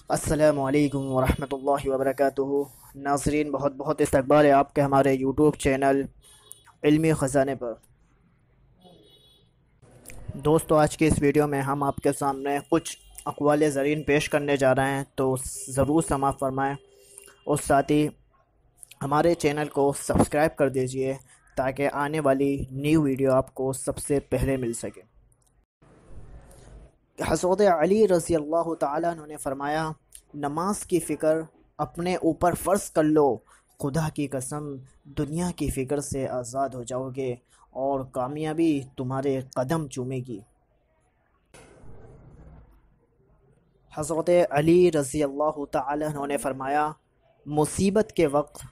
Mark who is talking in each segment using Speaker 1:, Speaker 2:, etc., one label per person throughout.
Speaker 1: السلام علیکم ورحمۃ اللہ وبرکاتہ۔ ناظرین، بہت بہت استقبال ہے آپ کے ہمارے یوٹیوب چینل علمی خزانے پر۔ دوستو، آج کی اس ویڈیو میں ہم آپ کے سامنے کچھ اقوال زرین پیش کرنے جا رہے ہیں، تو ضرور سماعت فرمائیں اور ساتھ ہی ہمارے چینل کو سبسکرائب کر دیجئے تاکہ آنے والی نیو ویڈیو آپ کو سب سے پہلے مل سکے۔ حضرت علی رضی اللہ تعالیٰ عنہ نے فرمایا، نماز کی فکر اپنے اوپر فرض کر لو، خدا کی قسم دنیا کی فکر سے آزاد ہو جاؤ گے اور کامیابی تمہارے قدم چومے گی۔ حضرت علی رضی اللہ تعالیٰ عنہ نے فرمایا، مصیبت کے وقت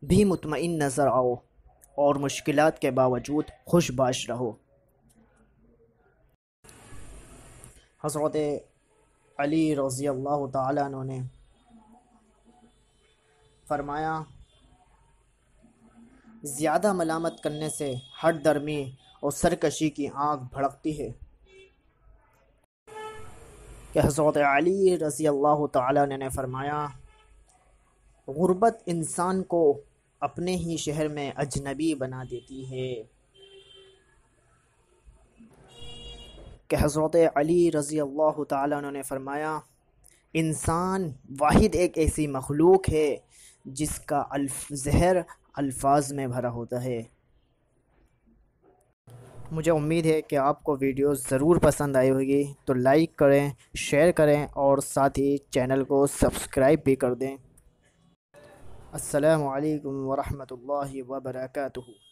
Speaker 1: بھی مطمئن نظر آؤ اور مشکلات کے باوجود خوش باش رہو۔ حضرت علی رضی اللہ تعالیٰ عنہ نے فرمایا، زیادہ ملامت کرنے سے ہٹ درمی اور سرکشی کی آگ بھڑکتی ہے۔ کہ حضرت علی رضی اللہ تعالیٰ عنہ نے فرمایا، غربت انسان کو اپنے ہی شہر میں اجنبی بنا دیتی ہے۔ کہ حضرت علی رضی اللہ تعالیٰ عنہ نے فرمایا، انسان واحد ایک ایسی مخلوق ہے جس کا زہر الفاظ میں بھرا ہوتا ہے۔ مجھے امید ہے کہ آپ کو ویڈیو ضرور پسند آئی ہوگی، تو لائک کریں، شیئر کریں اور ساتھ ہی چینل کو سبسکرائب بھی کر دیں۔ السلام علیکم ورحمۃ اللہ وبرکاتہ۔